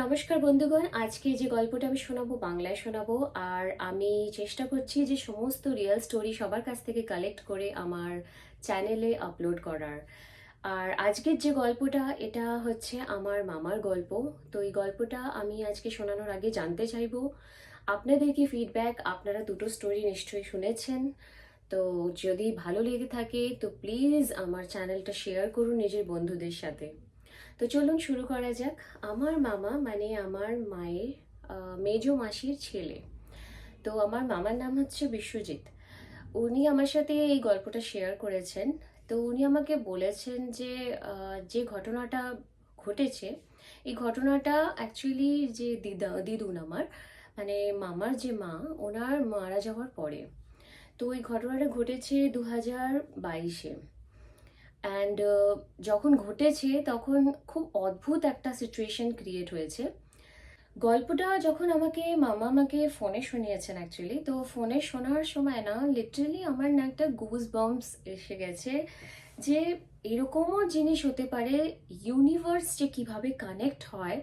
নমস্কার বন্ধুগণ, আজকে যে গল্পটা আমি শোনাবো বাংলায় শোনাবো। আর আমি চেষ্টা করছি যে সমস্ত রিয়েল স্টোরি সবার কাছ থেকে কালেক্ট করে আমার চ্যানেলে আপলোড করার। আর আজকের যে গল্পটা এটা হচ্ছে আমার মামার গল্প। তো এই গল্পটা আমি আজকে শোনানোর আগে জানতে চাইবো আপনাদের কি ফিডব্যাক। আপনারা দুটো স্টোরি নিশ্চয়ই শুনেছেন, তো যদি ভালো লেগে থাকে তো প্লিজ আমার চ্যানেলটা শেয়ার করুন নিজের বন্ধুদের সাথে। তো চলুন শুরু করা যাক। আমার মামা মানে আমার মায়ের মেজো মাসির ছেলে। তো আমার মামার নাম হচ্ছে বিশ্বজিৎ। উনি আমার সাথে এই গল্পটা শেয়ার করেছেন। তো উনি আমাকে বলেছেন যে যে ঘটনাটা ঘটেছে, এই ঘটনাটা অ্যাকচুয়ালি যে দিদুন আমার মানে মামার যে মা, ওনার মারা যাওয়ার পরে। তো এই ঘটনাটা ঘটেছে 2022-এ। অ্যান্ড যখন ঘটেছে তখন খুব অদ্ভুত একটা সিচুয়েশন ক্রিয়েট হয়েছে। গল্পটা যখন মামা আমাকে ফোনে শুনিয়েছেন অ্যাকচুয়ালি, তো ফোনে শোনার সময় না লিটারালি আমার না একটা গুজ বাম্পস এসে গেছে যে এরকমও জিনিস হতে পারে। ইউনিভার্স যে কিভাবে কানেক্ট হয়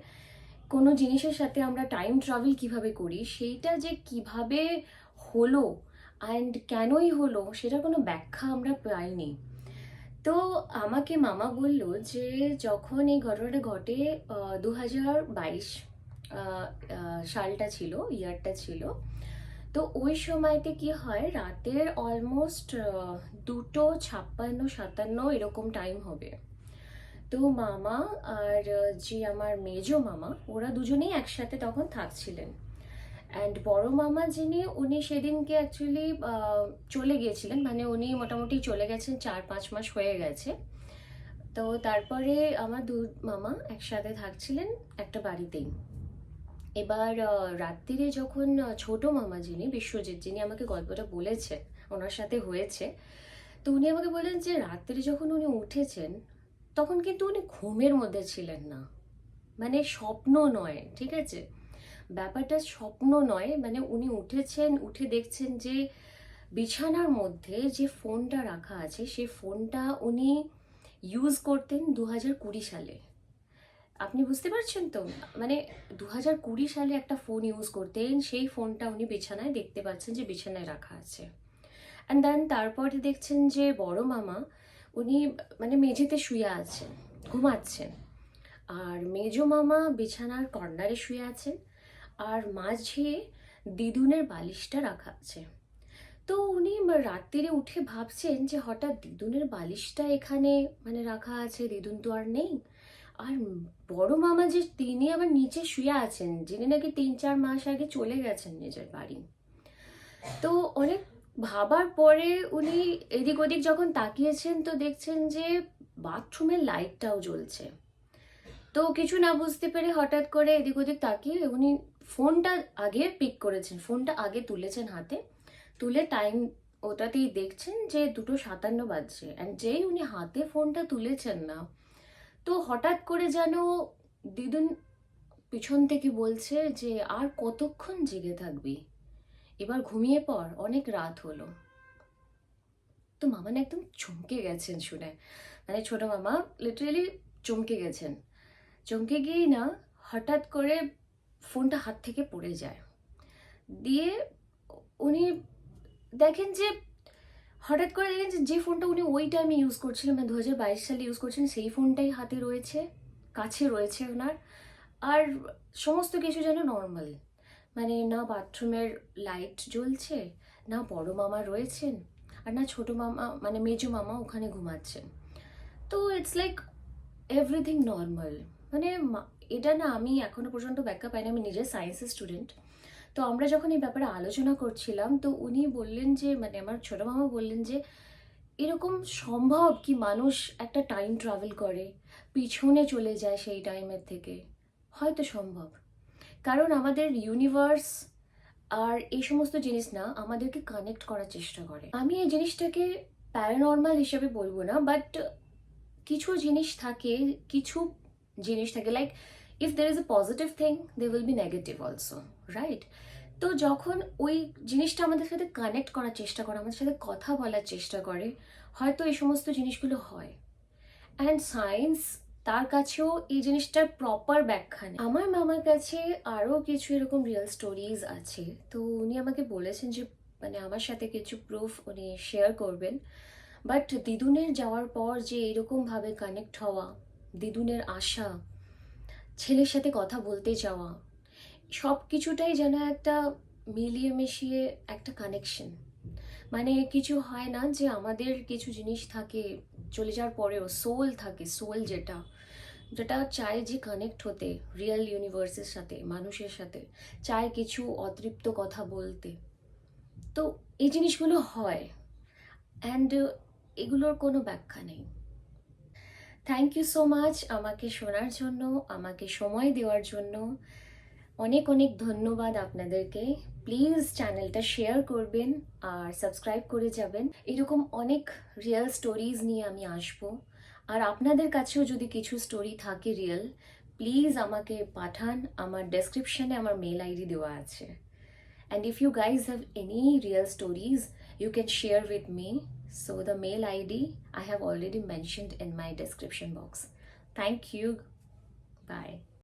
কোনো জিনিসের সাথে, আমরা টাইম ট্রাভেল কিভাবে করি সেইটা যে কিভাবে হলো অ্যান্ড কেনই হলো সেটা কোনো ব্যাখ্যা আমরা পাইনি। তো আমাকে মামা বলল যে যখন এই ঘটনাটা ঘটে 2022 সালটা ছিল, ইয়ারটা ছিল। তো ওই সময়তে কি হয়, রাতের অলমোস্ট 2:56-57 এরকম টাইম হবে। তো মামা আর যে আমার মেজো মামা, ওরা দুজনেই একসাথে তখন থাকছিলেন। অ্যান্ড বড় মামা যিনি, উনি সেদিনকে অ্যাকচুয়ালি চলে গিয়েছিলেন, মানে উনি মোটামুটি চলে গেছেন, 4-5 মাস হয়ে গেছে। তো তারপরে আমার দু মামা একসাথে থাকছিলেন একটা বাড়িতেই। এবার রাত্রিরে যখন ছোট মামা যিনি বিশ্বজিৎ, যিনি আমাকে গল্পটা বলেছে ওনার সাথে হয়েছে, তো উনি আমাকে বললেন যে রাত্রে যখন উনি উঠেছেন তখন কিন্তু উনি ঘুমের মধ্যে ছিলেন না। মানে স্বপ্ন নয়, ঠিক আছে? ব্যাপারটা স্বপ্ন নয়, মানে উনি উঠেছেন, উঠে দেখছেন যে বিছানার মধ্যে যে ফোনটা রাখা আছে সেই ফোনটা উনি ইউজ করতেন 2020 সালে। আপনি বুঝতে পারছেন তো? মানে 2020 সালে একটা ফোন ইউজ করতেন, সেই ফোনটা উনি বিছানায় দেখতে পাচ্ছেন যে বিছানায় রাখা আছে। অ্যান্ড দেন তারপরে দেখছেন যে বড় মামা, উনি মানে মেঝেতে শুয়ে আছেন, ঘুমাচ্ছেন। আর মেজো মামা বিছানার কর্নারে শুয়ে আছেন। আর মাঝে দিদুনের বালিশটা রাখা আছে। তো উনি রাত্রিরে উঠে ভাবছেন যে হঠাৎ দিদুনের বালিশটা এখানে মানে রাখা আছে, দিদুন তো আর নেই। আর বড় মামা যে, তিনি আবার নিচে শুয়ে আছেন, যিনি নাকি 3-4 মাস আগে চলে গেছেন নিজের বাড়ি। তো অনেক ভাবার পরে উনি এদিক ওদিক যখন তাকিয়েছেন তো দেখছেন যে বাথরুমের লাইটটাও জ্বলছে। তো কিছু না বুঝতে পেরে হঠাৎ করে এদিক ওদিক তাকিয়ে উনি ফোনটা আগে পিক করেছেন, ফোনটা আগে তুলেছেন হাতে, তুলে টাইম ওটাতেই দেখছেন যে 2:57 বাজছে। অ্যান্ড যেই উনি হাতে ফোনটা তুলেছেন না, তো হঠাৎ করে যেন দিদুন পিছন থেকে বলছে যে আর কতক্ষণ জেগে থাকবি, এবার ঘুমিয়ে পড়, অনেক রাত হলো। তো মামা না একদম চমকে গেছেন শুনে, মানে ছোট মামা লিটারেলি চমকে গেছেন। চমকে গিয়েই না হঠাৎ করে ফোনটা হাত থেকে পড়ে যায়। দিয়ে উনি দেখেন যে হঠাৎ করে দেখেন যে যে ফোনটা উনি ওই টাইমে ইউজ করছিলেন, মানে 2022 সালে ইউজ করছিলেন, সেই ফোনটাই হাতে রয়েছে, কাছে রয়েছে ওনার। আর সমস্ত কিছু যেন নর্মাল, মানে না বাথরুমের লাইট জ্বলছে, না বড় মামা রয়েছেন, আর না ছোট মামা মানে মেজো মামা ওখানে ঘুমাচ্ছেন। তো ইটস লাইক এভরিথিং নর্মাল। মানে এটা না আমি এখনো পর্যন্ত ব্যাখ্যা পাইনি, আমি নিজে সায়েন্সের স্টুডেন্ট। তো আমরা যখন এই ব্যাপারে আলোচনা করছিলাম তো উনি বললেন যে, মানে আমার ছোট মামা বললেন যে এরকম সম্ভব কি মানুষ একটা টাইম ট্রাভেল করে, পিছনে চলে যায় সেই টাইমের থেকে? হয়তো সম্ভব, কারণ আমাদের ইউনিভার্স আর এই সমস্ত জিনিস না আমাদেরকে কানেক্ট করার চেষ্টা করে। আমি এই জিনিসটাকে প্যারানর্মাল হিসেবে বলবো না, বাট কিছু জিনিস থাকে, কিছু জিনিস থাকে like if there is a positive thing they will be negative also, right? তো যখন ওই জিনিসটা আমাদের সাথে কানেক্ট করার চেষ্টা করে, আমাদের সাথে কথা বলার চেষ্টা করে, হয়তো এই সমস্ত জিনিসগুলো হয়। অ্যান্ড সায়েন্স তার কাছেও এই জিনিসটার প্রপার ব্যাখ্যা নেই। আমার মামার কাছে আরও কিছু এরকম রিয়েল স্টোরিজ আছে, তো উনি আমাকে বলেছেন যে মানে আমার সাথে কিছু প্রুফ উনি শেয়ার করবেন। বাট দিদুনের যাওয়ার পর যে এরকমভাবে কানেক্ট হওয়া, দিদুনের আশা, ছেলের সাথে কথা বলতে যাওয়া, সব কিছুটাই যেন একটা মিলিয়ে মিশিয়ে একটা কানেকশন। মানে কিছু হয় না যে আমাদের কিছু জিনিস থাকে চলে যাওয়ার পরেও সোল থাকে, সোল যেটা যেটা চায় যে কানেক্ট হতে রিয়েল ইউনিভার্সের সাথে, মানুষের সাথে, চায় কিছু অতৃপ্ত কথা বলতে। তো এই জিনিসগুলো হয়, অ্যান্ড এগুলোর কোনো ব্যাখ্যা নেই। থ্যাংক ইউ সো মাচ আমাকে শোনার জন্য, আমাকে সময় দেওয়ার জন্য। অনেক অনেক ধন্যবাদ আপনাদেরকে। প্লিজ চ্যানেলটা শেয়ার করবেন আর সাবস্ক্রাইব করে যাবেন। এরকম অনেক রিয়েল স্টোরিজ নিয়ে আমি আসবো। আর আপনাদের কাছেও যদি কিছু স্টোরি থাকে রিয়েল, প্লিজ আমাকে পাঠান। আমার ডেসক্রিপশনে আমার মেল আইডি দেওয়া আছে। And if you guys have any real stories, you can share with me. So the mail ID I have already mentioned in my description box. Thank you. Bye.